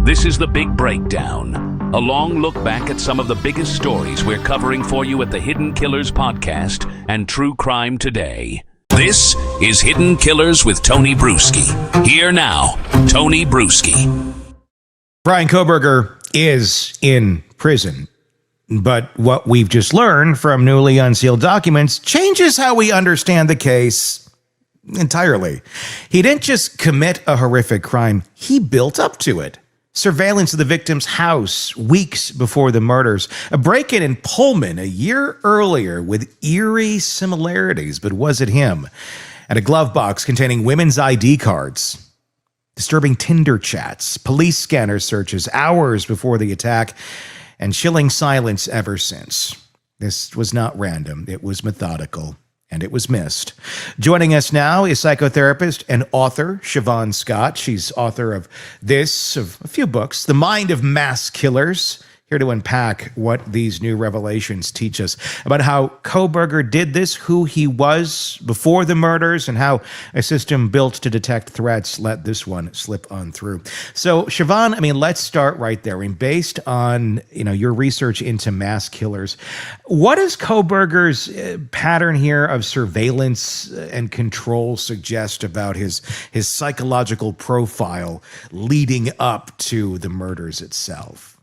This is The Big Breakdown, a long look back at some of the biggest stories we're covering for you at the Hidden Killers podcast and True Crime Today. This is Hidden Killers with Tony Bruschi. Here now, Tony Bruschi. Bryan Kohberger is in prison, but what we've just learned from newly unsealed documents changes how we understand the case entirely. He didn't just commit a horrific crime, he built up to it. Surveillance of the victim's house weeks before the murders. A break-in in Pullman a year earlier with eerie similarities, but was it him? And a glove box containing women's ID cards. Disturbing Tinder chats, police scanner searches hours before the attack, and chilling silence ever since. This was not random. It was methodical. And it was missed. Joining us now is psychotherapist and author Siobhan Scott. She's author of a few books, The Mind of Mass Killers. Here to unpack what these new revelations teach us about how Kohberger did this, who he was before the murders, and how a system built to detect threats let this one slip on through. So, Siobhan, let's start right there. Based on your research into mass killers, what does Kohberger's pattern here of surveillance and control suggest about his psychological profile leading up to the murders itself?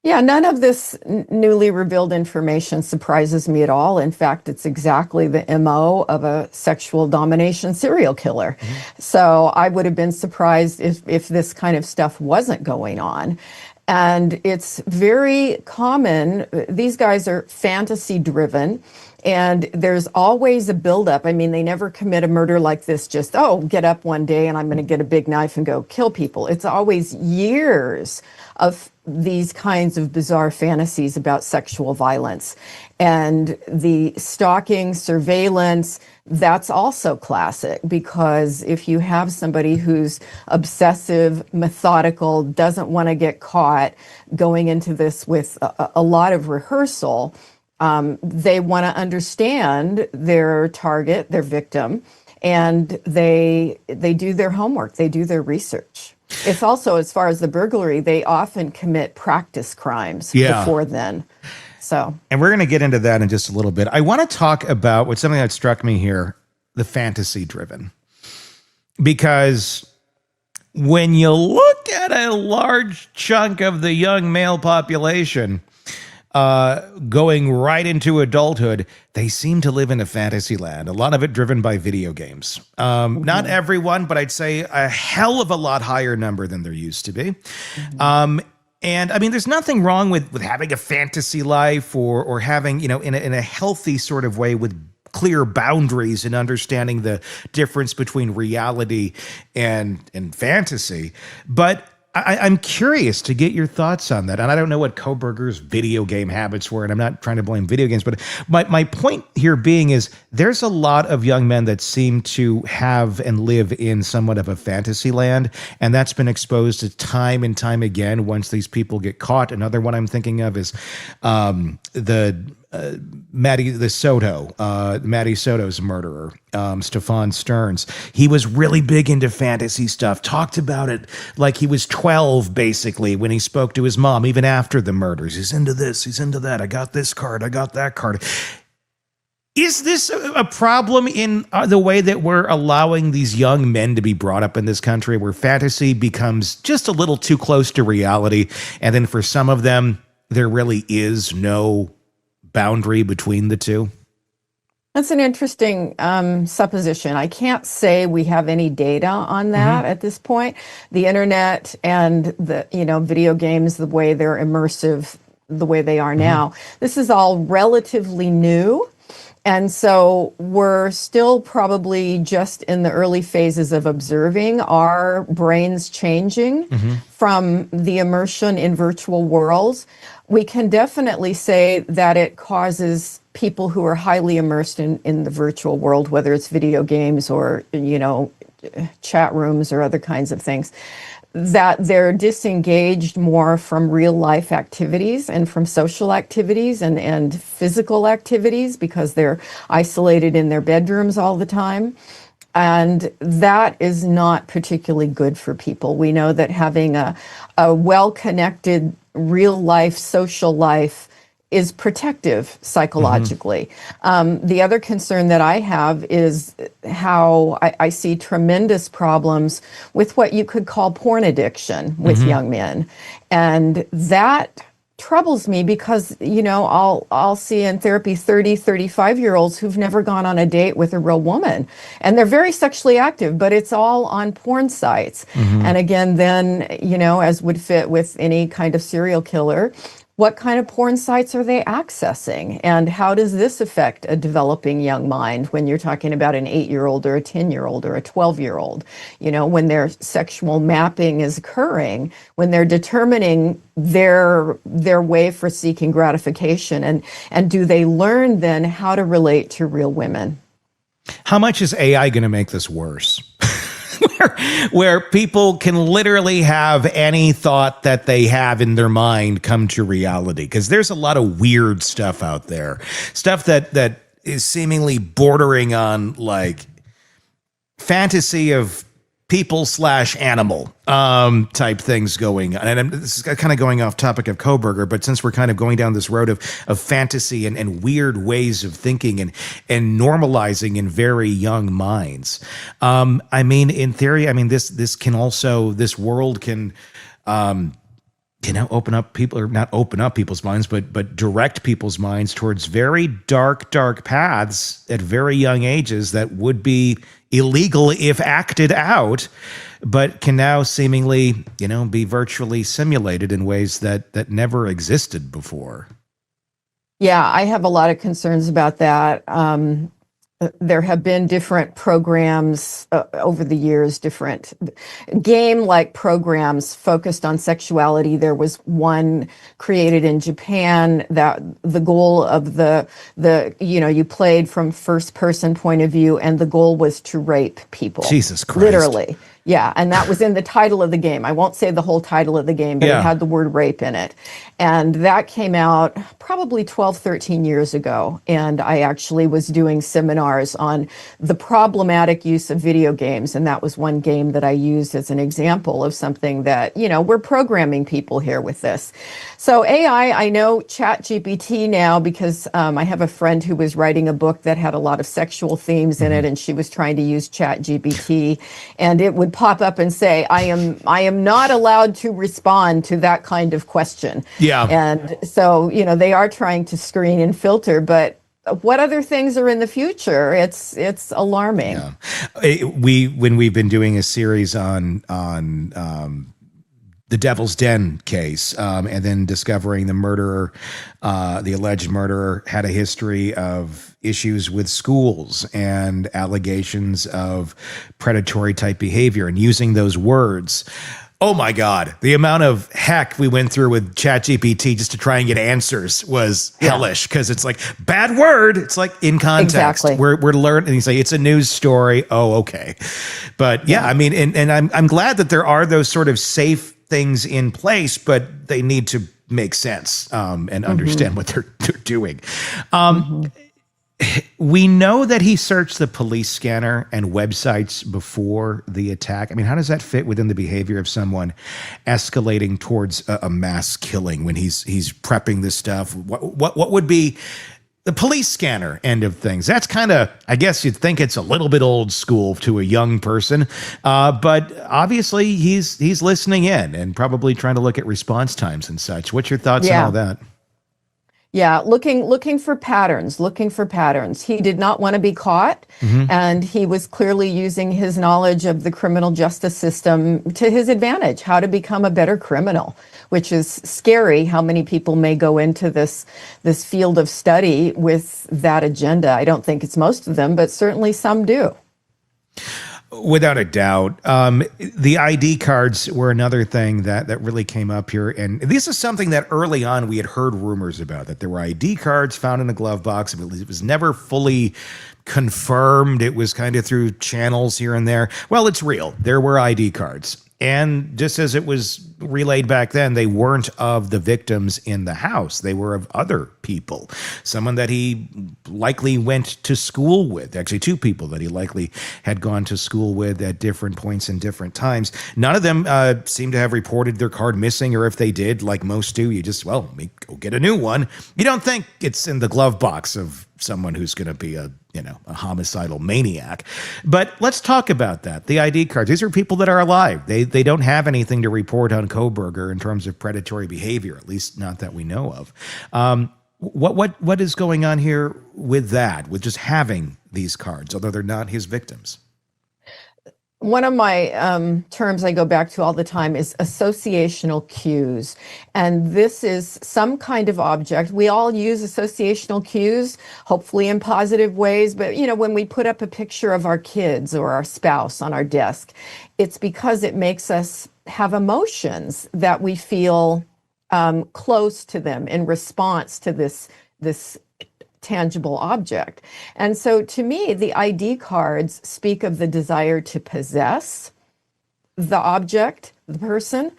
Yeah, none of this newly revealed information surprises me at all. In fact, it's exactly the MO of a sexual domination serial killer. Mm-hmm. So I would have been surprised if this kind of stuff wasn't going on. And it's very common. These guys are fantasy driven. And there's always a buildup. They never commit a murder like this just, get up one day and I'm going to get a big knife and go kill people. It's always years of these kinds of bizarre fantasies about sexual violence. And the stalking, surveillance, that's also classic, because if you have somebody who's obsessive, methodical, doesn't want to get caught, going into this with a lot of rehearsal, they want to understand their target, their victim, and they do their homework, they do their research. It's also, as far as the burglary, they often commit practice crimes before then. And we're going to get into that in just a little bit. I want to talk about what's something that struck me here, the fantasy driven. Because when you look at a large chunk of the young male population going right into adulthood, they seem to live in a fantasy land. A lot of it driven by video games. Not everyone, but I'd say a hell of a lot higher number than there used to be. Mm-hmm. And there's nothing wrong with having a fantasy life or having, in a healthy sort of way with clear boundaries and understanding the difference between reality and fantasy. But I'm curious to get your thoughts on that. And I don't know what Kohberger's video game habits were, and I'm not trying to blame video games, but my point here being is there's a lot of young men that seem to have and live in somewhat of a fantasy land, and that's been exposed to time and time again once these people get caught. Another one I'm thinking of is Matty Soto's murderer, Stefan Stearns. He was really big into fantasy stuff, talked about it like he was 12, basically, when he spoke to his mom, even after the murders. He's into this, he's into that. I got this card, I got that card. Is this a problem in the way that we're allowing these young men to be brought up in this country, where fantasy becomes just a little too close to reality, and then for some of them, there really is no boundary between the two? That's an interesting supposition. I can't say we have any data on that at this point. The internet and the video games, the way they're immersive, the way they are now, this is all relatively new. And so we're still probably just in the early phases of observing our brains changing from the immersion in virtual worlds. We can definitely say that it causes people who are highly immersed in the virtual world, whether it's video games or, chat rooms or other kinds of things, that they're disengaged more from real life activities and from social activities and physical activities because they're isolated in their bedrooms all the time. And that is not particularly good for people. We know that having a well-connected real life, social life is protective psychologically. The other concern that I have is how I see tremendous problems with what you could call porn addiction with young men. And that troubles me because, you know, I'll see in therapy 30, 35-year-olds who've never gone on a date with a real woman. And they're very sexually active, but it's all on porn sites. And again, then, you know, as would fit with any kind of serial killer, what kind of porn sites are they accessing? And how does this affect a developing young mind when you're talking about an 8-year-old or a 10-year-old or a 12-year-old? You know, when their sexual mapping is occurring, when they're determining their way for seeking gratification, and do they learn then how to relate to real women? How much is AI going to make this worse? where people can literally have any thought that they have in their mind come to reality. Because there's a lot of weird stuff out there. Stuff that is seemingly bordering on like fantasy of people/animal type things going on. And this is kind of going off topic of Kohberger, but since we're kind of going down this road of fantasy and weird ways of thinking and normalizing in very young minds. I mean, in theory, I mean, this can also, this world can you know, open up people, or not open up people's minds, but direct people's minds towards very dark paths at very young ages that would be illegal if acted out, but can now seemingly, you know, be virtually simulated in ways that never existed before. Yeah, I have a lot of concerns about that. There have been different programs over the years, different game-like programs focused on sexuality. There was one created in Japan that the goal of the you know, you played from first-person point of view, and the goal was to rape people. Jesus Christ. Literally. Yeah, and that was in the title of the game. I won't say the whole title of the game, but it had the word rape in it. And that came out probably 12, 13 years ago. And I actually was doing seminars on the problematic use of video games. And that was one game that I used as an example of something that, you know, we're programming people here with this. So AI, I know ChatGPT now because I have a friend who was writing a book that had a lot of sexual themes in it, and she was trying to use ChatGPT, and it would pop up and say, I am not allowed to respond to that kind of question. Yeah. And so, you know, they are trying to screen and filter, but what other things are in the future? It's alarming. Yeah. When we've been doing a series on the Devil's Den case, and then discovering the murderer, the alleged murderer, had a history of issues with schools and allegations of predatory type behavior, and using those words. Oh my God, the amount of heck we went through with ChatGPT just to try and get answers was hellish, because it's like, bad word. It's like, in context. Exactly. We're learning. And you say, it's a news story. Oh, okay. But yeah, I mean, and I'm glad that there are those sort of safe things in place, but they need to make sense and understand what they're doing. We know that he searched the police scanner and websites before the attack. I mean, how does that fit within the behavior of someone escalating towards a mass killing when he's prepping this stuff? What would be the police scanner end of things? That's kind of, I guess you'd think it's a little bit old school to a young person, but obviously he's listening in and probably trying to look at response times and such. What's your thoughts on all that? Yeah, looking for patterns, He did not want to be caught, and he was clearly using his knowledge of the criminal justice system to his advantage, how to become a better criminal, which is scary how many people may go into this field of study with that agenda. I don't think it's most of them, but certainly some do. Without a doubt. The ID cards were another thing that really came up here. And this is something that early on we had heard rumors about, that there were ID cards found in a glove box. It was never fully confirmed. It was kind of through channels here and there. Well, it's real. There were ID cards. And just as it was relayed back then, they weren't of the victims in the house. They were of other people. Someone that he likely went to school with. Actually, two people that he likely had gone to school with at different points and different times. None of them seem to have reported their card missing, or if they did, like most do, you just, well, go get a new one. You don't think it's in the glove box of someone who's going to be a homicidal maniac. But let's talk about that. The ID cards. These are people that are alive. They don't have anything to report on Kohberger in terms of predatory behavior, at least not that we know of. What is going on here with that, with just having these cards, although they're not his victims? One of my terms I go back to all the time is associational cues. And this is some kind of object. We all use associational cues, hopefully in positive ways. But, when we put up a picture of our kids or our spouse on our desk, it's because it makes us have emotions that we feel close to them in response to this tangible object. And so to me, the ID cards speak of the desire to possess the object, the person,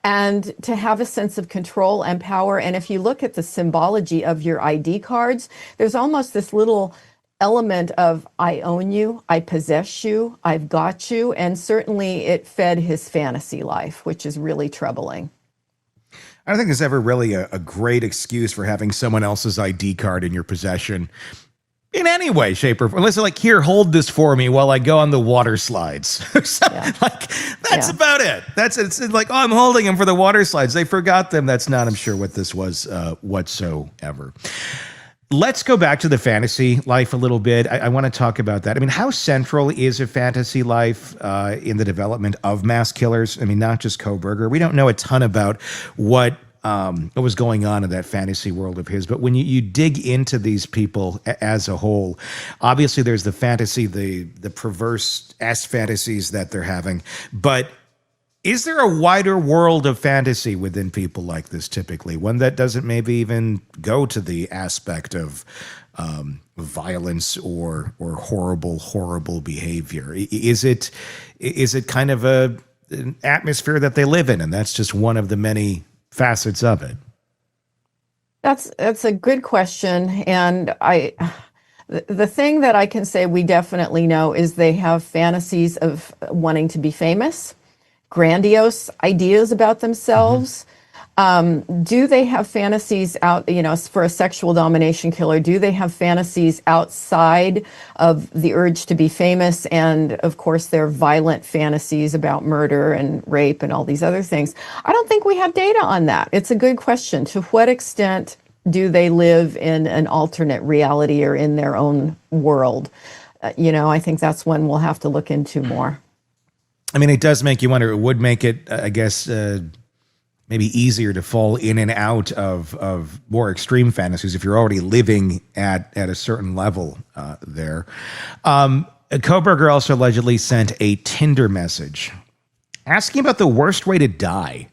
and to have a sense of control and power. And if you look at the symbology of your ID cards, there's almost this little element of I own you, I possess you, I've got you. And certainly it fed his fantasy life, which is really troubling. I don't think there's ever really a great excuse for having someone else's ID card in your possession in any way, shape, or form. Unless they're like, here, hold this for me while I go on the water slides. That's about it. It's like, I'm holding them for the water slides. They forgot them. That's not, I'm sure, what this was whatsoever. Let's go back to the fantasy life a little bit. I want to talk about that. I mean, how central is a fantasy life in the development of mass killers? I mean, not just Kohberger. We don't know a ton about what was going on in that fantasy world of his. But when you dig into these people as a whole, obviously there's the fantasy, the perverse fantasies that they're having. But is there a wider world of fantasy within people like this typically? One that doesn't maybe even go to the aspect of violence or horrible behavior? Is it kind of an atmosphere that they live in, and that's just one of the many facets of it? That's a good question. And the thing that I can say we definitely know is they have fantasies of wanting to be famous, grandiose ideas about themselves. Do they have fantasies out, for a sexual domination killer, do they have fantasies outside of the urge to be famous? And of course, their violent fantasies about murder and rape and all these other things. I don't think we have data on that. It's a good question. To what extent do they live in an alternate reality or in their own world? I think that's one we'll have to look into more. I mean, it does make you wonder. It would make it, I guess, maybe easier to fall in and out of more extreme fantasies if you're already living at a certain level there. Kohberger also allegedly sent a Tinder message asking about the worst way to die.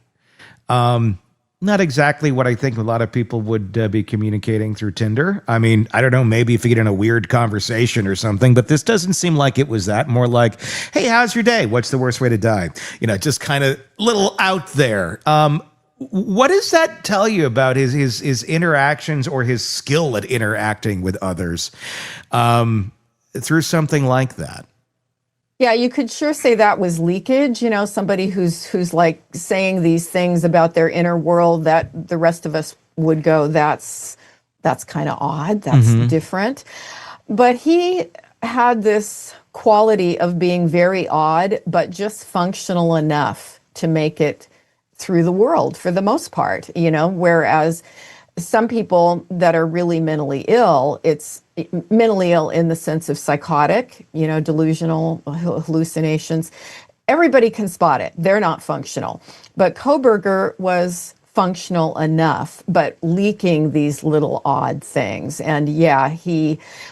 Not exactly what I think a lot of people would be communicating through Tinder. I mean, I don't know, maybe if you get in a weird conversation or something, but this doesn't seem like it was that. More like, hey, how's your day? What's the worst way to die? Just kind of little out there. What does that tell you about his interactions or his skill at interacting with others through something like that? Yeah, you could sure say that was leakage, somebody who's like saying these things about their inner world that the rest of us would go, that's kind of odd, that's different. But he had this quality of being very odd, but just functional enough to make it through the world for the most part, whereas some people that are really mentally ill, it's mentally ill in the sense of psychotic, delusional hallucinations. Everybody can spot it. They're not functional. But Kohberger was functional enough, but leaking these little odd things. And yeah,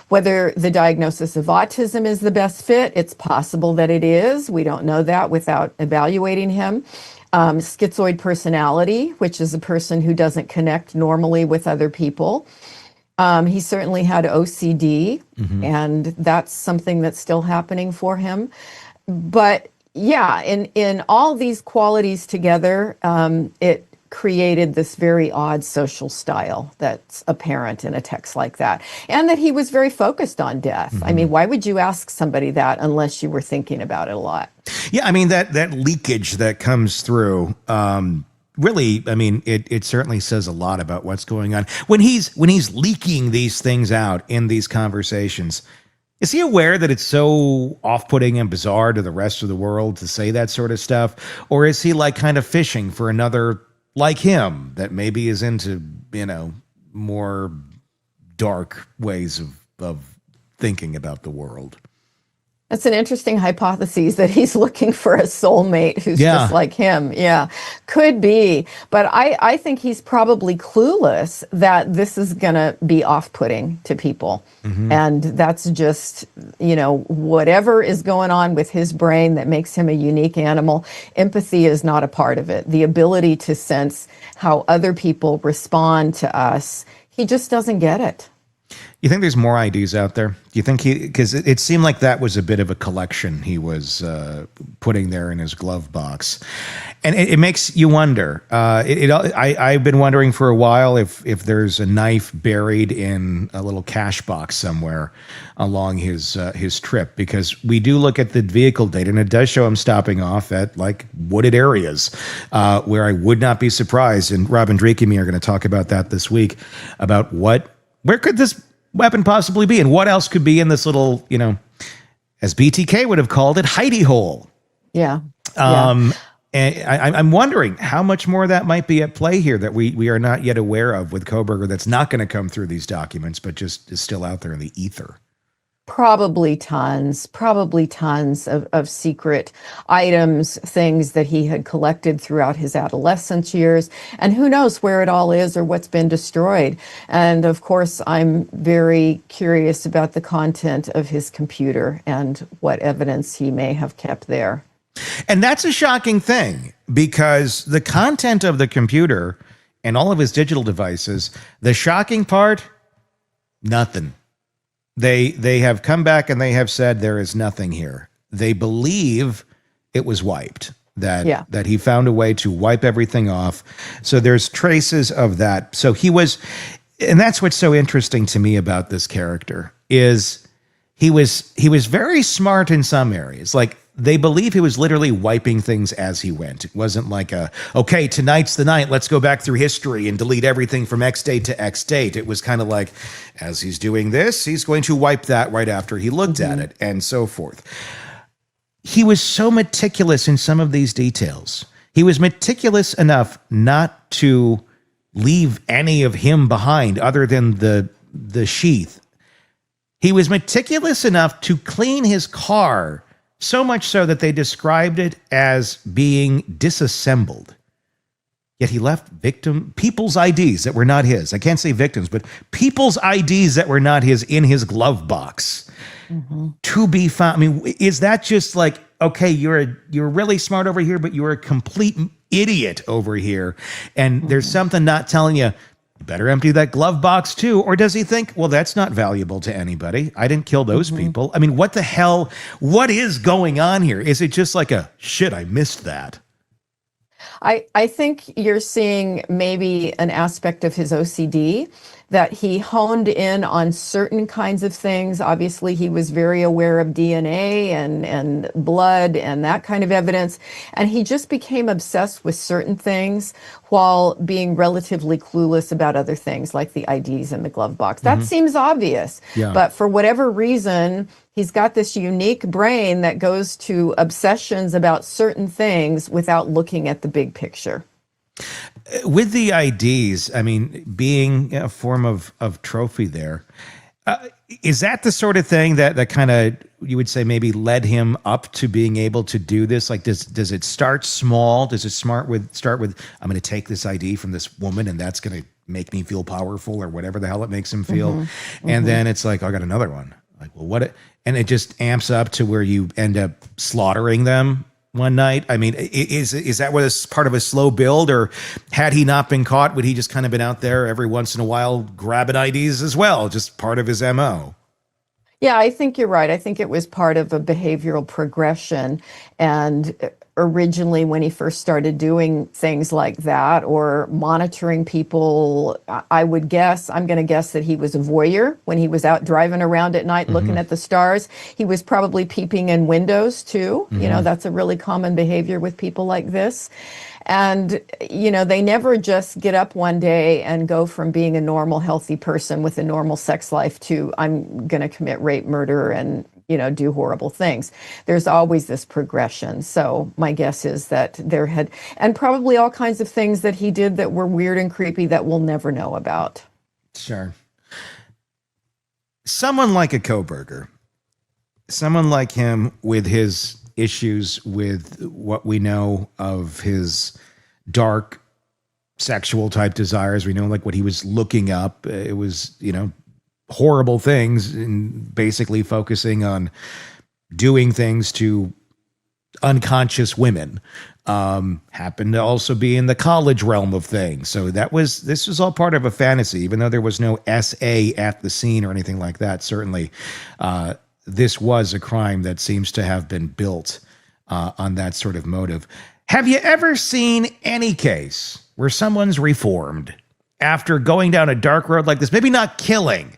whether the diagnosis of autism is the best fit, it's possible that it is. We don't know that without evaluating him. Schizoid personality, which is a person who doesn't connect normally with other people. He certainly had OCD, and that's something that's still happening for him. But, Yeah, in all these qualities together, it created this very odd social style that's apparent in a text like that, and that he was very focused on death. I mean, why would you ask somebody that unless you were thinking about it a lot? Yeah, I mean, that leakage that comes through, really, I mean, it certainly says a lot about what's going on. When he's leaking these things out in these conversations, is he aware that it's so off-putting and bizarre to the rest of the world to say that sort of stuff? Or is he like kind of fishing for another like him that maybe is into, more dark ways of thinking about the world? That's an interesting hypothesis that he's looking for a soulmate who's just like him. Yeah, could be. But I think he's probably clueless that this is going to be off-putting to people. And that's just, whatever is going on with his brain that makes him a unique animal. Empathy is not a part of it. The ability to sense how other people respond to us, he just doesn't get it. You think there's more IDs out there? Do you think because it seemed like that was a bit of a collection he was putting there in his glove box, and it makes you wonder. I've been wondering for a while if there's a knife buried in a little cash box somewhere along his trip, because we do look at the vehicle data and it does show him stopping off at like wooded areas where I would not be surprised. And Rob and Drake and me are going to talk about that this week, about where could this weapon possibly be, and what else could be in this little, as BTK would have called it, hidey hole. Yeah. And I'm wondering how much more that might be at play here that we are not yet aware of with Kohberger, that's not going to come through these documents, but just is still out there in the ether. Probably tons of secret items, things that he had collected throughout his adolescence years. And who knows where it all is or what's been destroyed. And of course, I'm very curious about the content of his computer and what evidence he may have kept there. And that's a shocking thing, because the content of the computer and all of his digital devices, the shocking part, nothing. They have come back and they have said there is nothing here. They believe it was wiped, that he found a way to wipe everything off. So there's traces of that. So he was, and that's what's so interesting to me about this character, is he was very smart in some areas. Like, they believe he was literally wiping things as he went. It wasn't like okay, tonight's the night, let's go back through history and delete everything from X date to X date. It was kind of like, as he's doing this, he's going to wipe that right after he looked at it, and so forth. He was so meticulous in some of these details. He was meticulous enough not to leave any of him behind other than the sheath. He was meticulous enough to clean his car, so much so that they described it as being disassembled. Yet he left people's IDs that were not his. I can't say victims, but people's IDs that were not his in his glove box to be found. I mean, is that just like, okay, you're really smart over here, but you're a complete idiot over here, and there's something not telling you, better empty that glove box too? Or does he think, well, that's not valuable to anybody, I didn't kill those people? I mean, what the hell? What is going on here? Is it just like shit, I missed that? I think you're seeing maybe an aspect of his OCD, that he honed in on certain kinds of things. Obviously, he was very aware of DNA and blood and that kind of evidence. And he just became obsessed with certain things while being relatively clueless about other things, like the IDs in the glove box. That seems obvious. Yeah. But for whatever reason, he's got this unique brain that goes to obsessions about certain things without looking at the big picture. With the IDs, I mean, being a form of trophy there, is that the sort of thing that kind of, you would say, maybe led him up to being able to do this? Like, does it start small? Does it start with, I'm going to take this ID from this woman and that's going to make me feel powerful, or whatever the hell it makes him feel? And then it's like, I got another one. Like, well, what? And it just amps up to where you end up slaughtering them one night. I mean, is that what is part of a slow build, or had he not been caught, would he just kind of been out there every once in a while grabbing IDs as well, just part of his MO? Yeah, I think you're right. I think it was part of a behavioral progression. And originally, when he first started doing things like that or monitoring people, I would guess, I'm going to guess that he was a voyeur when he was out driving around at night looking at the stars. He was probably peeping in windows too. That's a really common behavior with people like this. And, they never just get up one day and go from being a normal, healthy person with a normal sex life to I'm going to commit rape, murder, and, do horrible things. There's always this progression. So my guess is that and probably all kinds of things that he did that were weird and creepy that we'll never know about. Sure. Someone like a Kohberger, someone like him with his issues with what we know of his dark sexual type desires. We know like what he was looking up. It was, horrible things and basically focusing on doing things to unconscious women. Happened to also be in the college realm of things. So this was all part of a fantasy, even though there was no SA at the scene or anything like that. Certainly, this was a crime that seems to have been built on that sort of motive. Have you ever seen any case where someone's reformed after going down a dark road like this? Maybe not killing,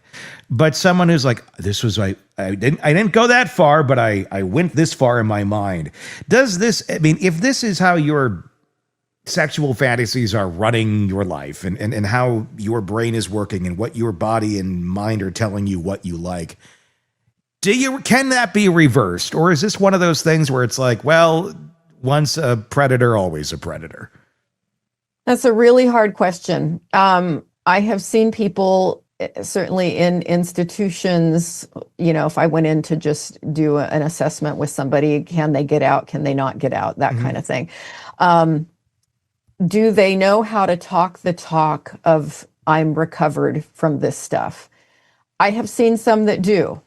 but someone who's like, this was I didn't go that far, but I went this far in my mind. Does this, if this is how your sexual fantasies are running your life and how your brain is working and what your body and mind are telling you what you like, can that be reversed? Or is this one of those things where it's like, well, once a predator, always a predator? That's a really hard question. I have seen people, certainly in institutions, if I went in to just do an assessment with somebody, can they get out? Can they not get out? That kind of thing. Do they know how to talk the talk of I'm recovered from this stuff? I have seen some that do.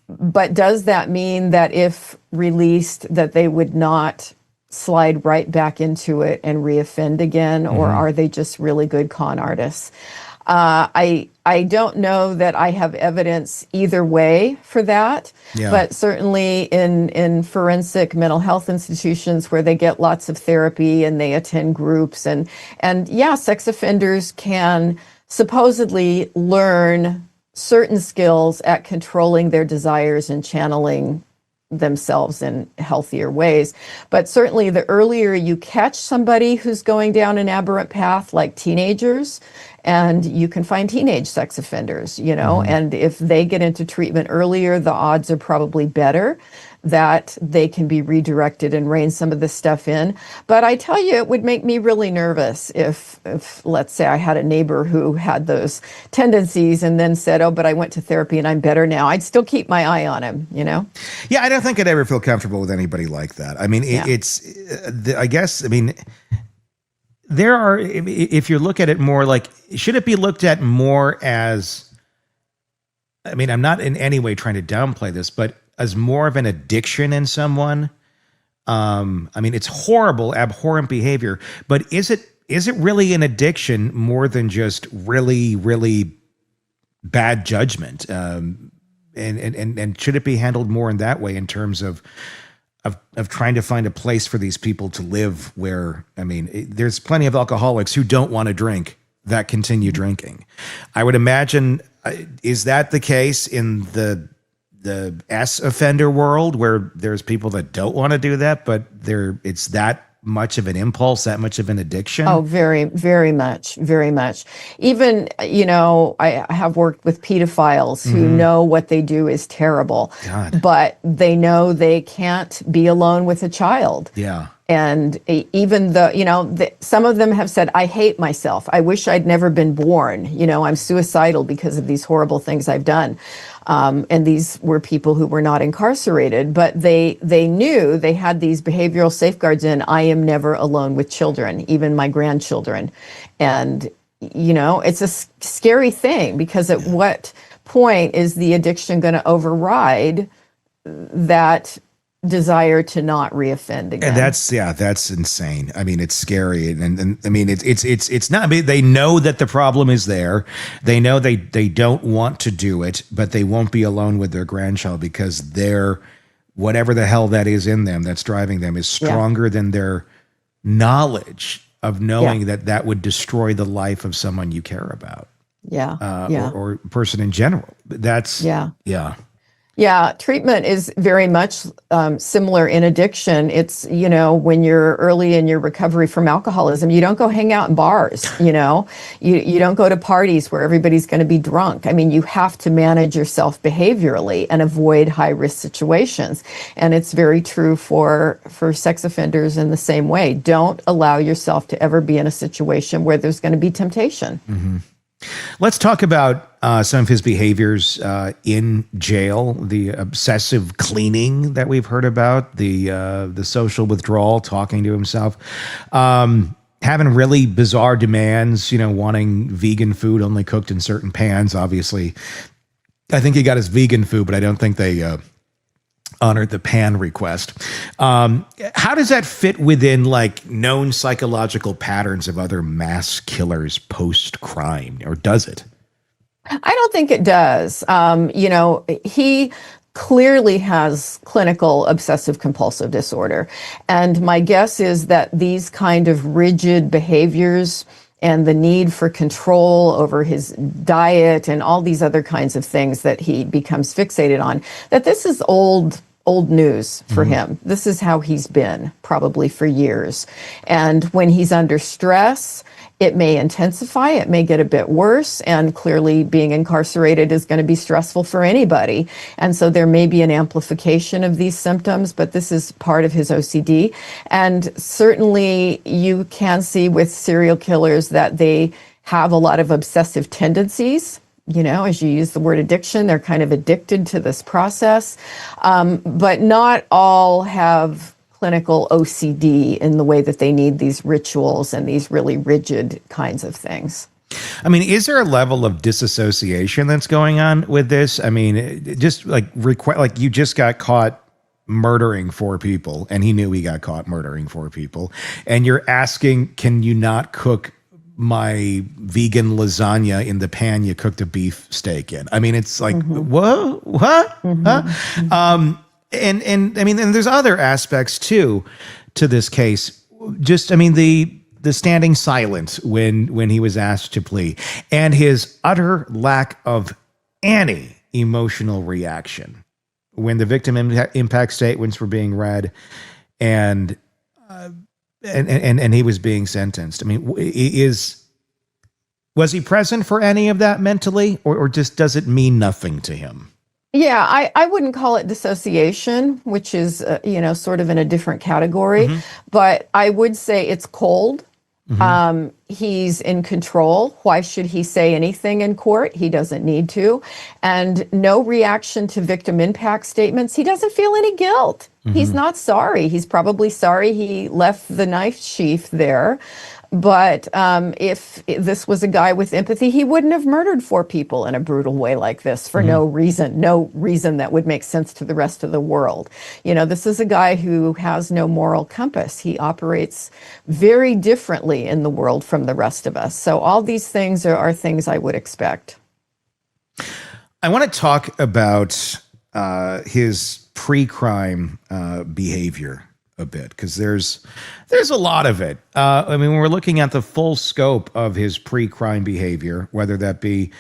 But does that mean that if released that they would not slide right back into it and reoffend again? Or are they just really good con artists? I don't know that I have evidence either way for that, but certainly in forensic mental health institutions where they get lots of therapy and they attend groups and sex offenders can supposedly learn certain skills at controlling their desires and channeling themselves in healthier ways. But certainly the earlier you catch somebody who's going down an aberrant path, like teenagers, and you can find teenage sex offenders, and if they get into treatment earlier, the odds are probably better that they can be redirected and rein some of this stuff in. But I tell you, it would make me really nervous if let's say I had a neighbor who had those tendencies and then said, oh, but I went to therapy and I'm better now. I'd still keep my eye on him, Yeah, I don't think I'd ever feel comfortable with anybody like that. There are, if you look at it more like, should it be looked at more as, I'm not in any way trying to downplay this, but as more of an addiction in someone? It's horrible, abhorrent behavior, but is it really an addiction more than just really, really bad judgment? And should it be handled more in that way in terms of trying to find a place for these people to live where, there's plenty of alcoholics who don't want to drink that continue drinking. I would imagine, is that the case in the S offender world where there's people that don't want to do that, but it's that much of an impulse, that much of an addiction? Oh, very, very much, very much. Even, I have worked with pedophiles who know what they do is terrible, but they know they can't be alone with a child. Yeah. And even though, some of them have said, I hate myself. I wish I'd never been born. I'm suicidal because of these horrible things I've done. And these were people who were not incarcerated, but they knew they had these behavioral safeguards in. I am never alone with children, even my grandchildren. And, it's a scary thing because at what point is the addiction going to override that desire to not reoffend again. And that's insane. I mean, it's scary, and I mean, it's not. I mean, they know that the problem is there. They know they don't want to do it, but they won't be alone with their grandchild because they're whatever the hell that is in them that's driving them is stronger than their knowledge of knowing that would destroy the life of someone you care about. Or person in general. That's Yeah, treatment is very much similar in addiction. It's, when you're early in your recovery from alcoholism, you don't go hang out in bars, you don't go to parties where everybody's going to be drunk. I mean, you have to manage yourself behaviorally and avoid high-risk situations. And it's very true for sex offenders in the same way. Don't allow yourself to ever be in a situation where there's going to be temptation. Mm-hmm. Let's talk about some of his behaviors in jail, the obsessive cleaning that we've heard about, the social withdrawal, talking to himself, having really bizarre demands, wanting vegan food only cooked in certain pans. Obviously, I think he got his vegan food, but I don't think they honored the pan request. How does that fit within known psychological patterns of other mass killers post-crime, or does it? I don't think it does. He clearly has clinical obsessive compulsive disorder. And my guess is that these kind of rigid behaviors and the need for control over his diet and all these other kinds of things that he becomes fixated on, that this is old news for him. This is how he's been probably for years. And when he's under stress, it may intensify, it may get a bit worse, and clearly being incarcerated is going to be stressful for anybody. And so there may be an amplification of these symptoms, but this is part of his OCD. And certainly you can see with serial killers that they have a lot of obsessive tendencies. As you use the word addiction, they're kind of addicted to this process. But not all have clinical OCD in the way that they need these rituals and these really rigid kinds of things. I mean, is there a level of disassociation that's going on with this? I mean, just you just got caught murdering 4 people, and he knew he got caught murdering 4 people, and you're asking, can you not cook my vegan lasagna in the pan you cooked a beef steak in? I mean, it's like, what? Huh? And I mean, and there's other aspects too to this case. Just, I mean, the standing silent when he was asked to plea, and his utter lack of any emotional reaction when the victim impact statements were being read, and he was being sentenced. I mean, was he present for any of that mentally, or just does it mean nothing to him? Yeah, I wouldn't call it dissociation, which is, sort of in a different category, but I would say it's cold. He's in control. Why should he say anything in court? He doesn't need to. And no reaction to victim impact statements. He doesn't feel any guilt. He's not sorry. He's probably sorry he left the knife sheath there. But if this was a guy with empathy, he wouldn't have murdered 4 people in a brutal way like this for no reason that would make sense to the rest of the world. This is a guy who has no moral compass. He operates very differently in the world from the rest of us. So all these things are things I would expect. I want to talk about his pre-crime behavior a bit, because there's a lot of it. I mean, when we're looking at the full scope of his pre-crime behavior, whether that be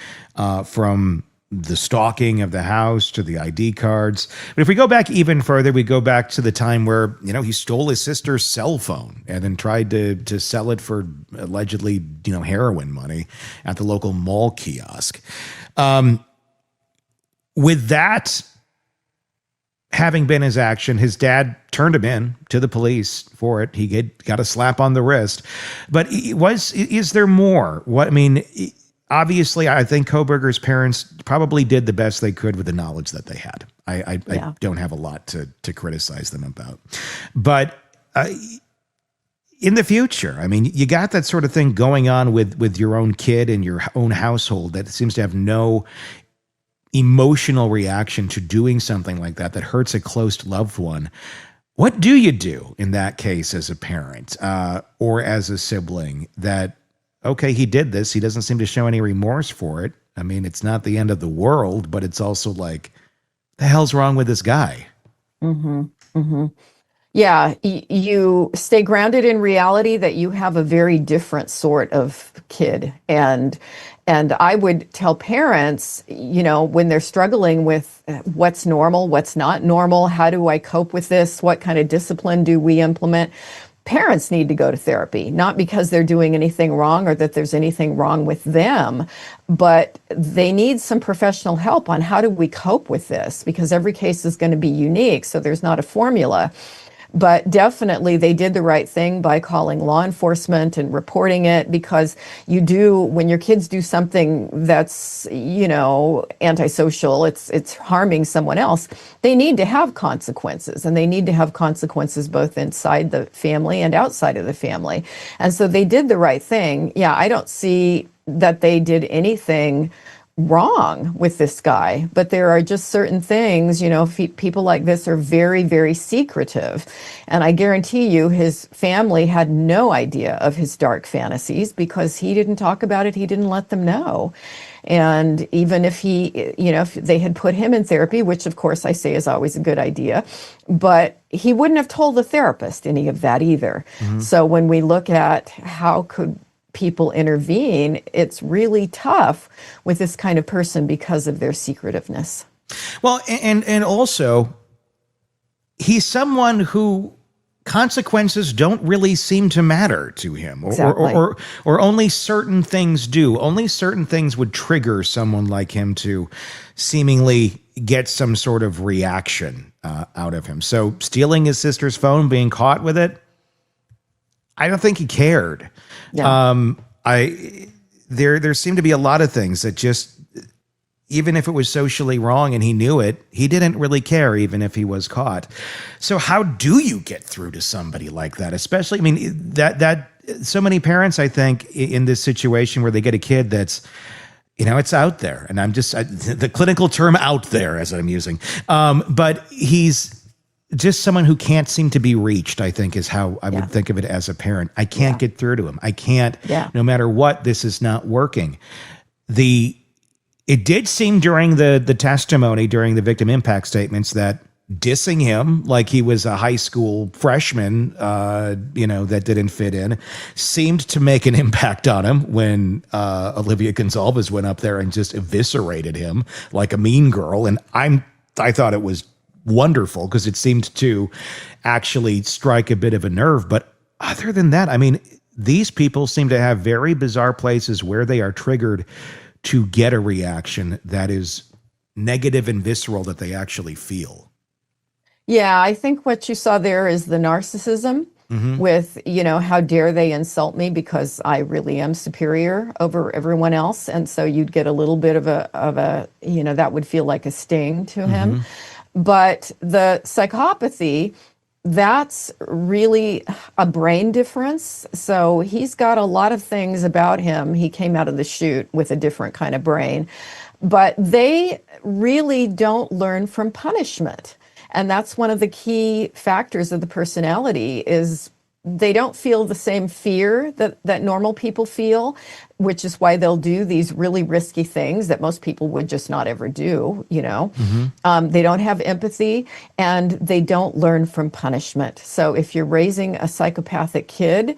from the stalking of the house to the ID cards. But if we go back even further, we go back to the time where, he stole his sister's cell phone and then tried to sell it for allegedly, heroin money at the local mall kiosk. With that having been his action, his dad turned him in to the police for it. He got a slap on the wrist. But is there more? Obviously, I think Kohberger's parents probably did the best they could with the knowledge that they had. I don't have a lot to criticize them about. But in the future, I mean, you got that sort of thing going on with your own kid and your own household that seems to have no emotional reaction to doing something like that hurts a close loved one, what do you do in that case as a parent or as a sibling that, okay, he did this. He doesn't seem to show any remorse for it. I mean, it's not the end of the world, but it's also like, the hell's wrong with this guy? Mm-hmm. Mm-hmm. Yeah, you stay grounded in reality that you have a very different sort of kid. And I would tell parents, when they're struggling with what's normal, what's not normal, how do I cope with this? What kind of discipline do we implement? Parents need to go to therapy, not because they're doing anything wrong or that there's anything wrong with them, but they need some professional help on how do we cope with this, because every case is going to be unique. So there's not a formula. But definitely they did the right thing by calling law enforcement and reporting it, because when your kids do something that's, antisocial, it's harming someone else, they need to have consequences, and they need to have consequences both inside the family and outside of the family. And so they did the right thing. Yeah, I don't see that they did anything wrong with this guy, but there are just certain things, people like this are very, very secretive. And I guarantee you his family had no idea of his dark fantasies because he didn't talk about it. He didn't let them know. And even if if they had put him in therapy, which of course I say is always a good idea, but he wouldn't have told the therapist any of that either. Mm-hmm. So when we look at how could people intervene, it's really tough with this kind of person because of their secretiveness. Well, and also, he's someone who consequences don't really seem to matter to him, Exactly. or only certain things do. Only certain things would trigger someone like him to seemingly get some sort of reaction out of him. So stealing his sister's phone, being caught with it, I don't think he cared. Yeah. There seemed to be a lot of things that just, even if it was socially wrong and he knew it, he didn't really care, even if he was caught. So how do you get through to somebody like that? Especially, I mean, that so many parents, I think, in this situation where they get a kid that's, it's out there, and the clinical term "out there" as I'm using, but he's just someone who can't seem to be reached, I think, is how I would think of it as a parent. I can't get through to him. I can't, no matter what, this is not working. It did seem during the testimony, during the victim impact statements, that dissing him like he was a high school freshman, that didn't fit in, seemed to make an impact on him when Olivia Gonzalez went up there and just eviscerated him like a mean girl. And I thought it was wonderful because it seemed to actually strike a bit of a nerve. But other than that, I mean, these people seem to have very bizarre places where they are triggered to get a reaction that is negative and visceral that they actually feel. Yeah, I think what you saw there is the narcissism with, how dare they insult me because I really am superior over everyone else. And so you'd get a little bit of a that would feel like a sting to him. But the psychopathy, that's really a brain difference. So he's got a lot of things about him. He came out of the chute with a different kind of brain. But they really don't learn from punishment. And that's one of the key factors of the personality is they don't feel the same fear that normal people feel, which is why they'll do these really risky things that most people would just not ever do, They don't have empathy, and they don't learn from punishment. So if you're raising a psychopathic kid,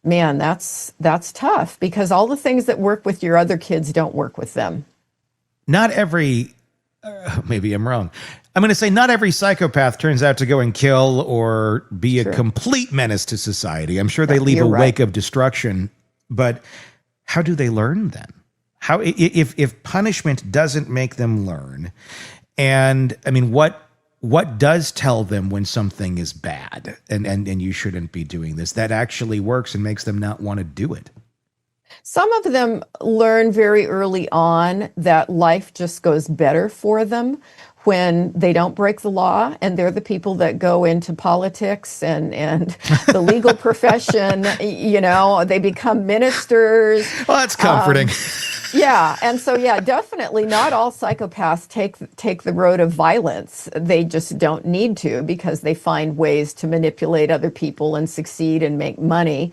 man, that's tough, because all the things that work with your other kids don't work with them. Not every, maybe I'm wrong. I'm going to say not every psychopath turns out to go and kill or be a complete menace to society. I'm sure they leave a wake of destruction, but how do they learn then? How, if punishment doesn't make them learn, and I mean, what does tell them when something is bad and you shouldn't be doing this, that actually works and makes them not want to do it? Some of them learn very early on that life just goes better for them when they don't break the law, and they're the people that go into politics and the legal profession. They become ministers. Well, that's comforting. Yeah, and so definitely not all psychopaths take the road of violence. They just don't need to, because they find ways to manipulate other people and succeed and make money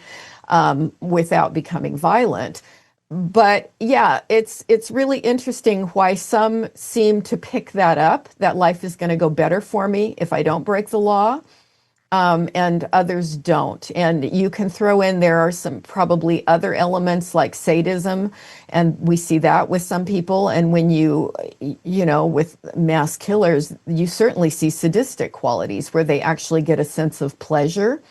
without becoming violent. But it's really interesting why some seem to pick that up, that life is going to go better for me if I don't break the law. And others don't. And you can throw in, there are some probably other elements like sadism, and we see that with some people. And when with mass killers, you certainly see sadistic qualities where they actually get a sense of pleasure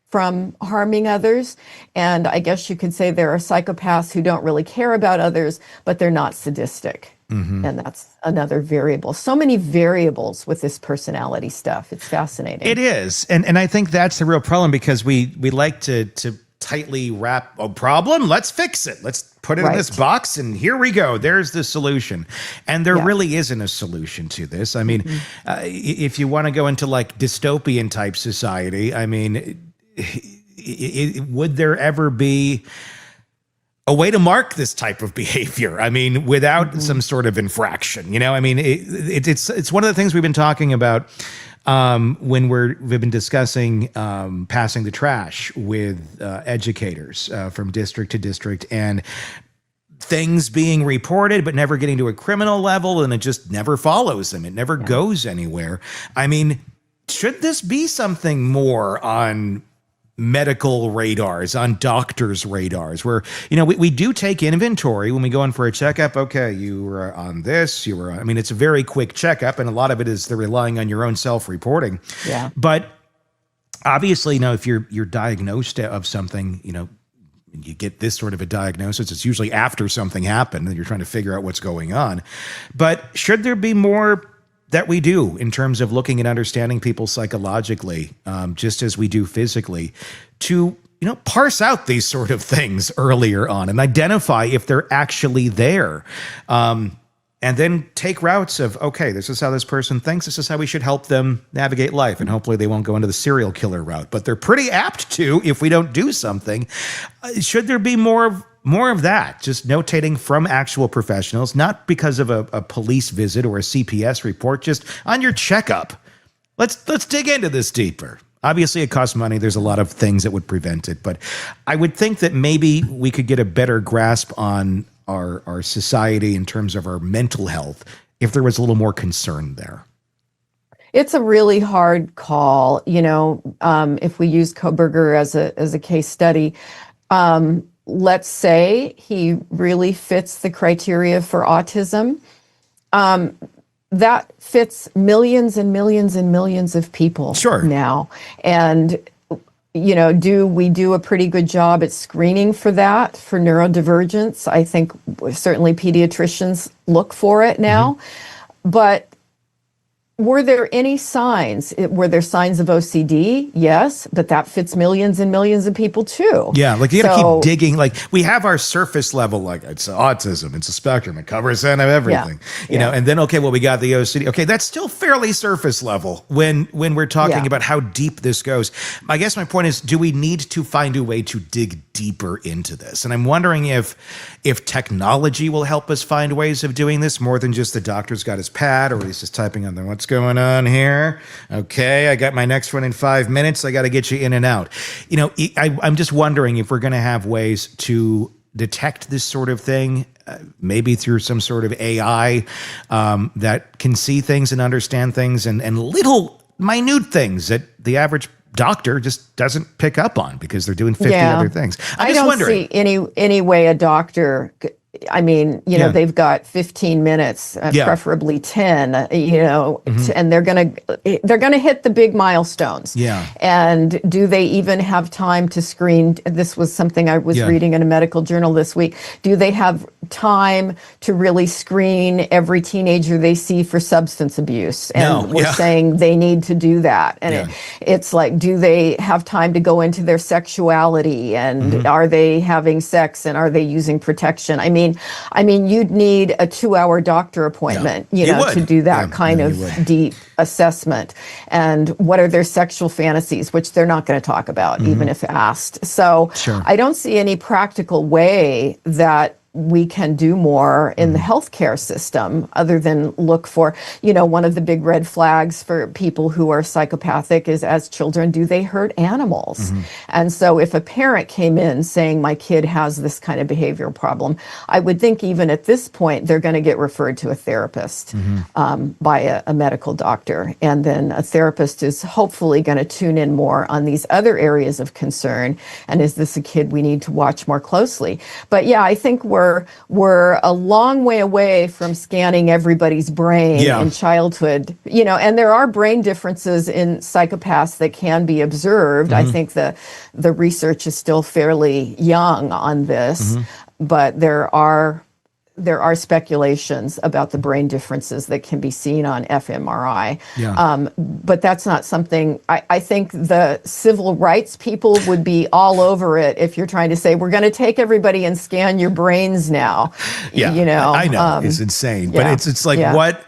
from harming others. And I guess you could say there are psychopaths who don't really care about others, but they're not sadistic. Mm-hmm. And that's another variable. So many variables with this personality stuff. It's fascinating. It is. And I think that's the real problem, because we like to tightly wrap a problem. Let's fix it. Let's put it in this box, and here we go. There's the solution. And there really isn't a solution to this. I mean, if you want to go into like dystopian type society, I mean, would there ever be a way to mark this type of behavior? I mean, without some sort of infraction, I mean, it's one of the things we've been talking about when we've been discussing passing the trash with educators from district to district, and things being reported but never getting to a criminal level, and it just never follows them. It never goes anywhere. I mean, should this be something more on medical radars, on doctors' radars, where, we do take inventory when we go in for a checkup? Okay, you were on this, I mean, it's a very quick checkup, and a lot of it is they're relying on your own self-reporting. Yeah. But obviously, if you're diagnosed of something, you get this sort of a diagnosis, it's usually after something happened and you're trying to figure out what's going on. But should there be more that we do in terms of looking and understanding people psychologically, just as we do physically, to parse out these sort of things earlier on and identify if they're actually there, and then take routes of, okay, this is how this person thinks, this is how we should help them navigate life, and hopefully they won't go into the serial killer route, but they're pretty apt to if we don't do something. Should there be more of that, just notating from actual professionals, not because of a police visit or a CPS report, just on your checkup? Let's dig into this deeper. Obviously, it costs money. There's a lot of things that would prevent it, but I would think that maybe we could get a better grasp on our society in terms of our mental health if there was a little more concern there. It's a really hard call. If we use Kohberger as a case study, let's say he really fits the criteria for autism. That fits millions and millions and millions of people now. And, do we do a pretty good job at screening for that, for neurodivergence? I think certainly pediatricians look for it now. Mm-hmm. But were there any signs? Were there signs of OCD? Yes, but that fits millions and millions of people too. Yeah, like you got to keep digging. Like we have our surface level, like it's autism, it's a spectrum, it covers everything. You know, and then we got the OCD. Okay, that's still fairly surface level when we're talking about how deep this goes. I guess my point is, do we need to find a way to dig deeper into this? And I'm wondering if technology will help us find ways of doing this more than just the doctor's got his pad or he's just typing on there, what's going on here? Okay, I got my next one in 5 minutes. I got to get you in and out. I'm just wondering if we're going to have ways to detect this sort of thing, maybe through some sort of AI that can see things and understand things and little minute things that the average doctor just doesn't pick up on because they're doing 50 other things. I don't see any way a doctor. I mean, they've got 15 minutes, preferably 10, and they're going to hit the big milestones. Yeah. And do they even have time to screen? This was something I was reading in a medical journal this week. Do they have time to really screen every teenager they see for substance abuse? And we're saying they need to do that. And it's like, do they have time to go into their sexuality? And are they having sex? And are they using protection? I mean, I mean, you'd need a 2-hour doctor appointment, to do that kind of deep assessment. And what are their sexual fantasies, which they're not going to talk about, even if asked. So I don't see any practical way that we can do more in the healthcare system other than look for, one of the big red flags for people who are psychopathic is, as children, do they hurt animals? And so if a parent came in saying my kid has this kind of behavioral problem, I would think even at this point, they're going to get referred to a therapist by a medical doctor. And then a therapist is hopefully going to tune in more on these other areas of concern. And is this a kid we need to watch more closely? But yeah, I think we're a long way away from scanning everybody's brain in childhood, and there are brain differences in psychopaths that can be observed. I think the research is still fairly young on this, but there are speculations about the brain differences that can be seen on fMRI. But that's not something, I think the civil rights people would be all over it if you're trying to say, we're going to take everybody and scan your brains now. I know, it's insane. But it's like what,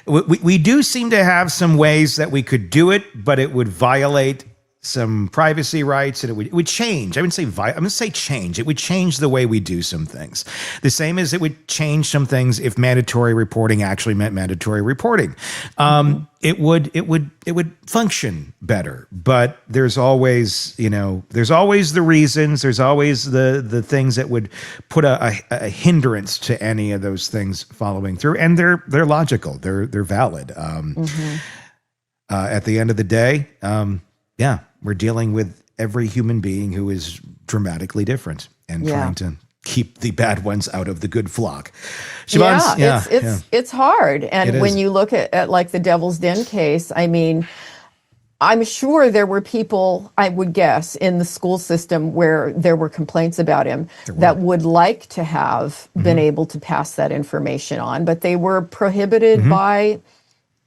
we do seem to have some ways that we could do it, but it would violate some privacy rights, and it would change. I wouldn't say I'm going to say change. It would change the way we do some things. The same as it would change some things if mandatory reporting actually meant mandatory reporting. It would function better. But there's always, there's always the reasons. There's always the things that would put a hindrance to any of those things following through, and they're logical. They're valid. At the end of the day, we're dealing with every human being who is dramatically different and trying to keep the bad ones out of the good flock. Siobhan's, it's hard. And when you look at like the Devil's Den case, I mean, I'm sure there were people, I would guess, in the school system where there were complaints about him that would like to have been able to pass that information on, but they were prohibited by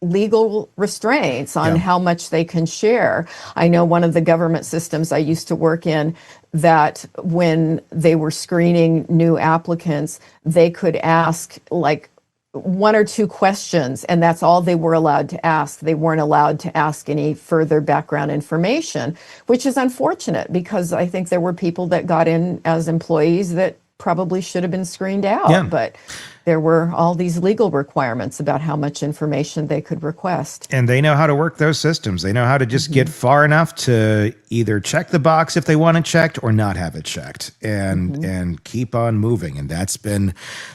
legal restraints on how much they can share. I know one of the government systems I used to work in, that when they were screening new applicants, they could ask like 1 or 2 questions, and that's all they were allowed to ask. They weren't allowed to ask any further background information, which is unfortunate because I think there were people that got in as employees that probably should have been screened out, but there were all these legal requirements about how much information they could request. And they know how to work those systems. They know how to just get far enough to either check the box if they want it checked or not have it checked, and keep on moving. And that's been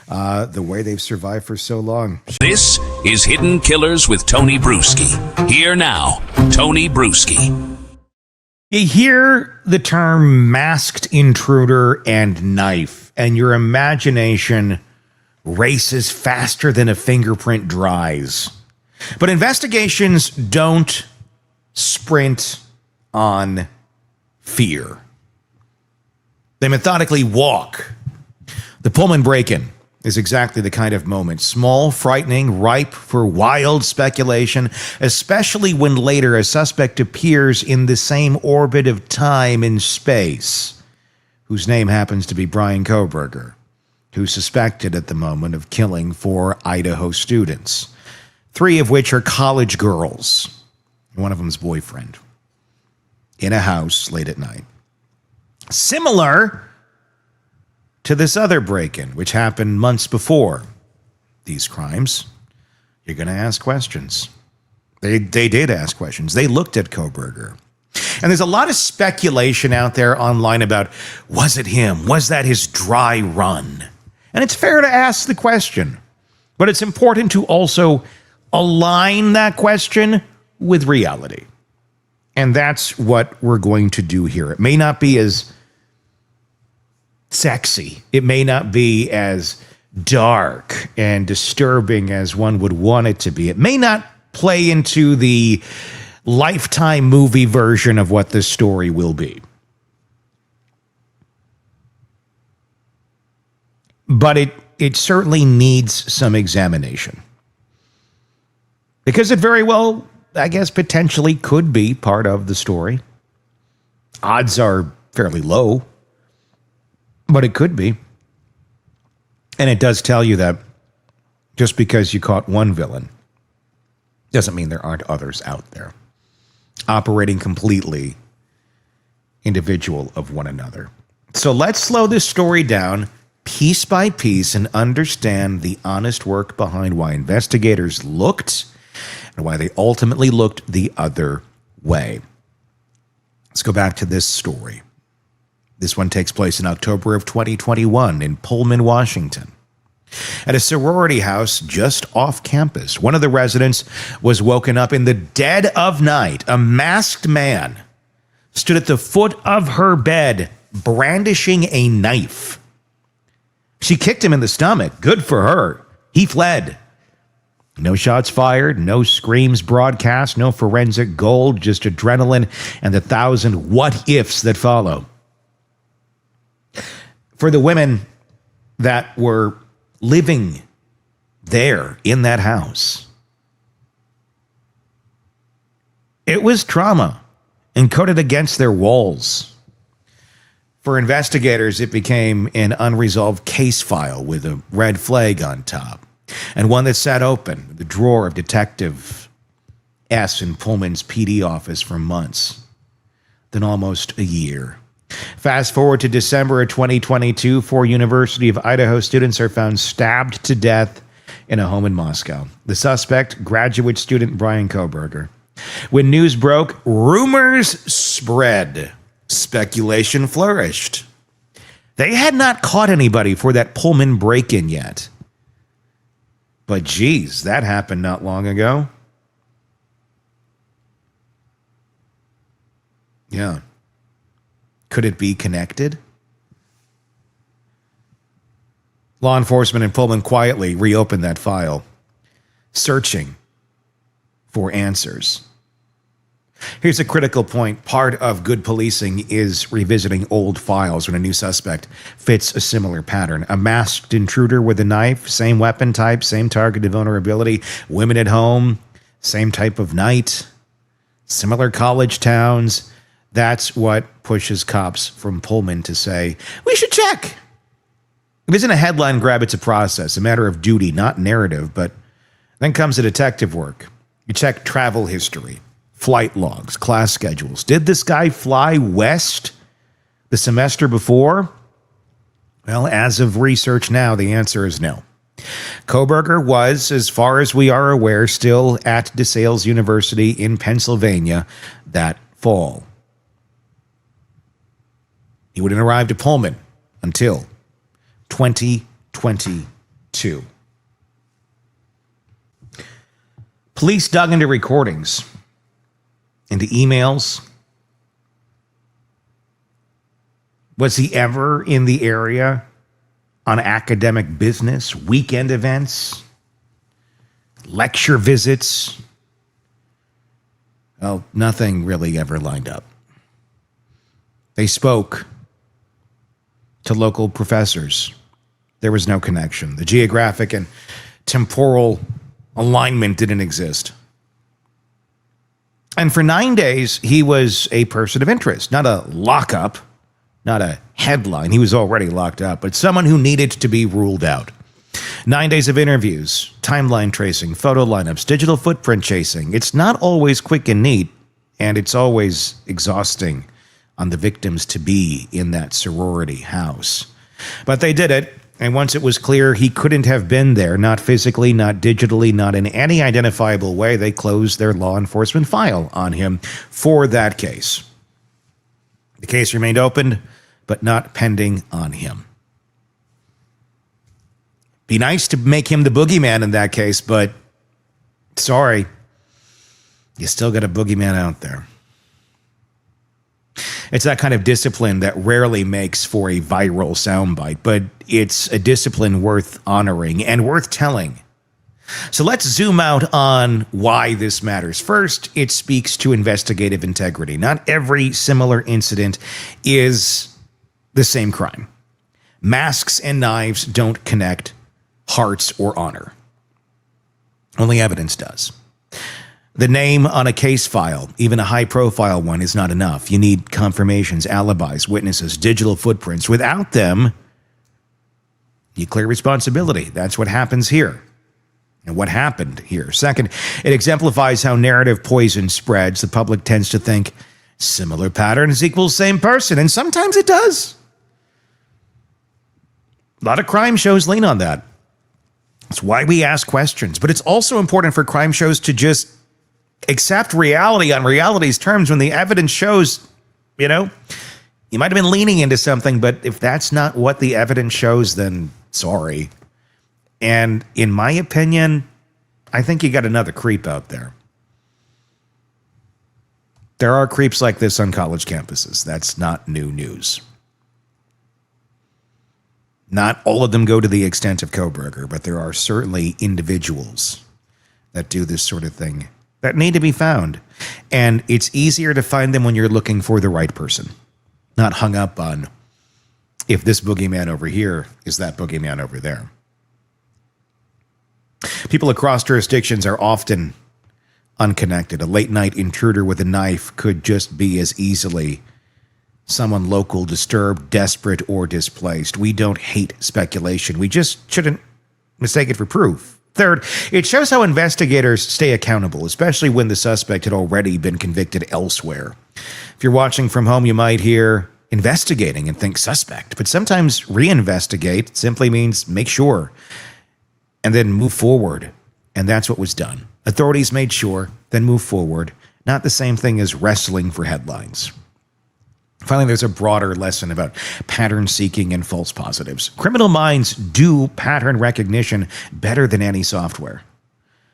the way they've survived for so long. This is Hidden Killers with Tony Bruschi. Here now, Tony Bruschi. You hear the term masked intruder and knife, and your imagination races faster than a fingerprint dries. But investigations don't sprint on fear. They methodically walk. The Pullman break-in is exactly the kind of moment. Small, frightening, ripe for wild speculation, especially when later a suspect appears in the same orbit of time and space, whose name happens to be Bryan Kohberger, who's suspected at the moment of killing 4 Idaho students, 3 of which are college girls, one of them's boyfriend, in a house late at night. Similar to this other break-in, which happened months before these crimes. You're going to ask questions. They did ask questions. They looked at Kohberger. And there's a lot of speculation out there online about, was it him? Was that his dry run? And it's fair to ask the question, but it's important to also align that question with reality. And that's what we're going to do here. It may not be as sexy. It may not be as dark and disturbing as one would want it to be. It may not play into the Lifetime movie version of what this story will be. But it certainly needs some examination. Because it very well, I guess, potentially could be part of the story. Odds are fairly low, but it could be. And it does tell you that just because you caught one villain doesn't mean there aren't others out there operating completely individual of one another. So let's slow this story down piece by piece and understand the honest work behind why investigators looked and why they ultimately looked the other way. Let's go back to this story. This one takes place in October of 2021 in Pullman, Washington. At a sorority house just off campus, one of the residents was woken up in the dead of night. A masked man stood at the foot of her bed, brandishing a knife. She kicked him in the stomach. Good for her. He fled. No shots fired, no screams broadcast, no forensic gold, just adrenaline and the 1,000 what-ifs that follow. For the women that were living there in that house, it was trauma encoded against their walls. For investigators, it became an unresolved case file with a red flag on top, and one that sat open in the drawer of Detective S in Pullman's PD office for months, then almost a year. Fast forward to December of 2022, 4 University of Idaho students are found stabbed to death in a home in Moscow. The suspect, graduate student Bryan Kohberger. When news broke, rumors spread. Speculation flourished. They had not caught anybody for that Pullman break-in yet. But geez, that happened not long ago. Yeah. Could it be connected? Law enforcement in Pullman quietly reopened that file, searching for answers. Here's a critical point. Part of good policing is revisiting old files when a new suspect fits a similar pattern. A masked intruder with a knife, same weapon type, same targeted vulnerability, women at home, same type of night, similar college towns. That's what pushes cops from Pullman to say, we should check. It isn't a headline grab, it's a process, a matter of duty, not narrative. But then comes the detective work. You check travel history, flight logs, class schedules. Did this guy fly west the semester before? Well, as of research now, the answer is no. Kohberger was, as far as we are aware, still at DeSales University in Pennsylvania that fall. He wouldn't arrive to Pullman until 2022. Police dug into recordings, into emails. Was he ever in the area on academic business, weekend events, lecture visits? Well, nothing really ever lined up. They spoke to local professors. There was no connection. The geographic and temporal alignment didn't exist. And for 9 days, he was a person of interest, not a lockup, not a headline. He was already locked up, but someone who needed to be ruled out. 9 days of interviews, timeline tracing, photo lineups, digital footprint chasing. It's not always quick and neat, and it's always exhausting on the victims to be in that sorority house. But they did it, and once it was clear he couldn't have been there, not physically, not digitally, not in any identifiable way, they closed their law enforcement file on him for that case. The case remained open, but not pending on him. Be nice to make him the boogeyman in that case, but sorry, you still got a boogeyman out there. It's that kind of discipline that rarely makes for a viral soundbite, but it's a discipline worth honoring and worth telling. So let's zoom out on why this matters. First, it speaks to investigative integrity. Not every similar incident is the same crime. Masks and knives don't connect hearts or honor. Only evidence does. The name on a case file, even a high-profile one, is not enough. You need confirmations, alibis, witnesses, digital footprints. Without them, You clear responsibility. That's what happens here. And what happened here. Second, it exemplifies how narrative poison spreads. The public tends to think similar patterns equals same person, and sometimes it does. A lot of crime shows lean on that. That's why we ask questions. But it's also important for crime shows to just accept reality on reality's terms when the evidence shows, you might have been leaning into something, but if that's not what the evidence shows, then sorry. And in my opinion, I think you got another creep out there. There are creeps like this on college campuses. That's not new news. Not all of them go to the extent of Kohberger, but there are certainly individuals that do this sort of thing that need to be found. And it's easier to find them when you're looking for the right person, not hung up on if this boogeyman over here is that boogeyman over there. People across jurisdictions are often unconnected. A late-night intruder with a knife could just be as easily someone local, disturbed, desperate, or displaced. We don't hate speculation. We just shouldn't mistake it for proof. Third, it shows how investigators stay accountable, especially when the suspect had already been convicted elsewhere. If you're watching from home, you might hear investigating and think suspect, but sometimes reinvestigate simply means make sure and then move forward. And that's what was done. Authorities made sure, then move forward. Not the same thing as wrestling for headlines. Finally, there's a broader lesson about pattern seeking and false positives. Criminal minds do pattern recognition better than any software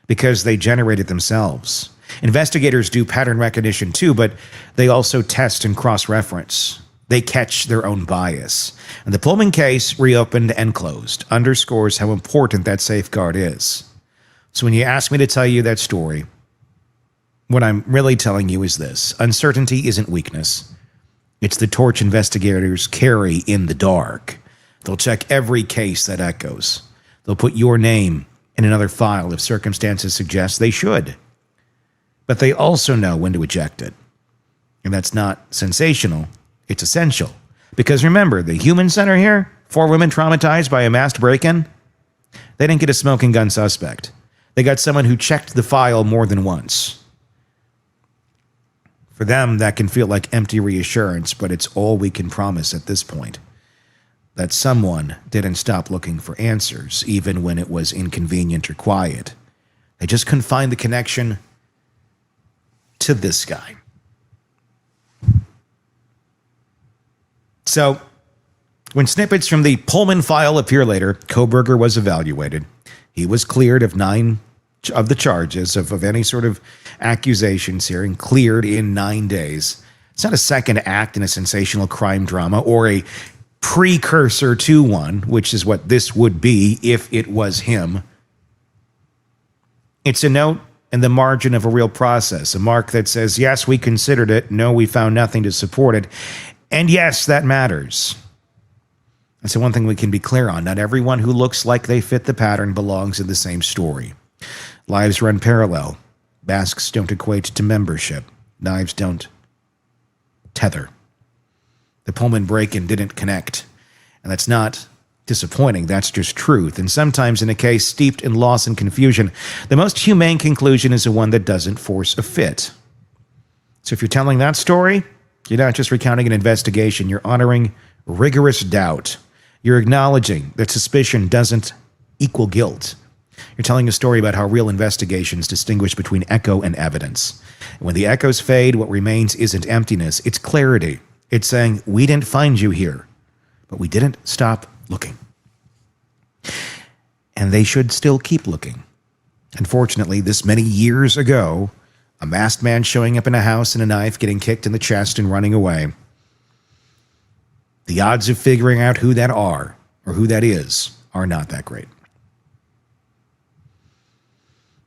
because they generate it themselves. Investigators do pattern recognition too, but they also test and cross-reference. They catch their own bias. And the Pullman case, reopened and closed, underscores how important that safeguard is. So when you ask me to tell you that story, what I'm really telling you is this. Uncertainty isn't weakness. It's the torch investigators carry in the dark. They'll check every case that echoes. They'll put your name in another file if circumstances suggest they should. But they also know when to eject it. And that's not sensational. It's essential. Because remember, the human center here, 4 women traumatized by a masked break-in, they didn't get a smoking gun suspect. They got someone who checked the file more than once. For them, that can feel like empty reassurance, but it's all we can promise at this point. That someone didn't stop looking for answers, even when it was inconvenient or quiet. They just couldn't find the connection to this guy. So, when snippets from the Pullman file appear later, Kohberger was evaluated. He was cleared of 9 of the charges of any sort of accusations here and cleared in 9 days. It's not a second act in a sensational crime drama or a precursor to one, which is what this would be if it was him. It's a note in the margin of a real process, a mark that says, yes, we considered it. No, we found nothing to support it. And yes, that matters. That's the one thing we can be clear on. Not everyone who looks like they fit the pattern belongs in the same story. Lives run parallel. Masks don't equate to membership. Knives don't tether. The Pullman break-in didn't connect. And that's not disappointing. That's just truth. And sometimes in a case steeped in loss and confusion, the most humane conclusion is the one that doesn't force a fit. So if you're telling that story, you're not just recounting an investigation. You're honoring rigorous doubt. You're acknowledging that suspicion doesn't equal guilt. You're telling a story about how real investigations distinguish between echo and evidence. And when the echoes fade, what remains isn't emptiness, it's clarity. It's saying, we didn't find you here, but we didn't stop looking. And they should still keep looking. Unfortunately, this many years ago, a masked man showing up in a house and a knife, getting kicked in the chest and running away. The odds of figuring out who that are, or who that is, are not that great.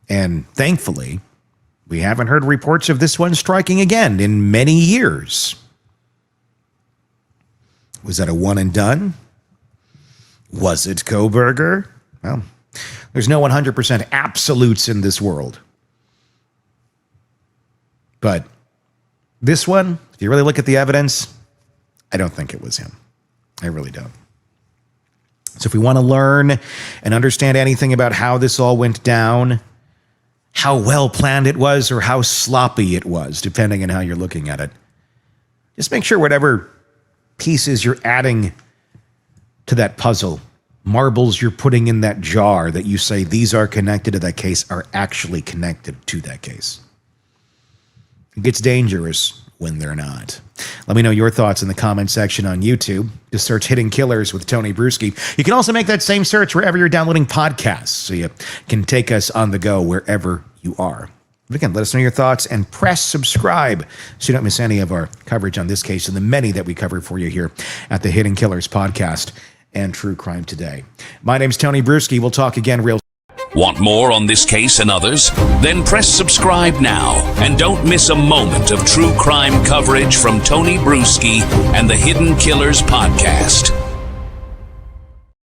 And thankfully, we haven't heard reports of this one striking again in many years. Was that a one and done? Was it Kohberger? Well, there's no 100% absolutes in this world. But this one, if you really look at the evidence, I don't think it was him. I really don't. So if we want to learn and understand anything about how this all went down, how well planned it was or how sloppy it was, depending on how you're looking at it, just make sure whatever pieces you're adding to that puzzle, marbles you're putting in that jar that you say these are connected to that case, are actually connected to that case. It gets dangerous when they're not. Let me know your thoughts in the comment section on YouTube. Just search Hidden Killers with Tony Bruschi. You can also make that same search wherever you're downloading podcasts, so you can take us on the go wherever you are. But again, let us know your thoughts and press subscribe so you don't miss any of our coverage on this case and the many that we cover for you here at the Hidden Killers podcast and True Crime Today. My name's Tony Bruschi. We'll talk again real soon. Want more on this case and others? Then press subscribe now and don't miss a moment of true crime coverage from Tony Bruschi and the Hidden Killers podcast.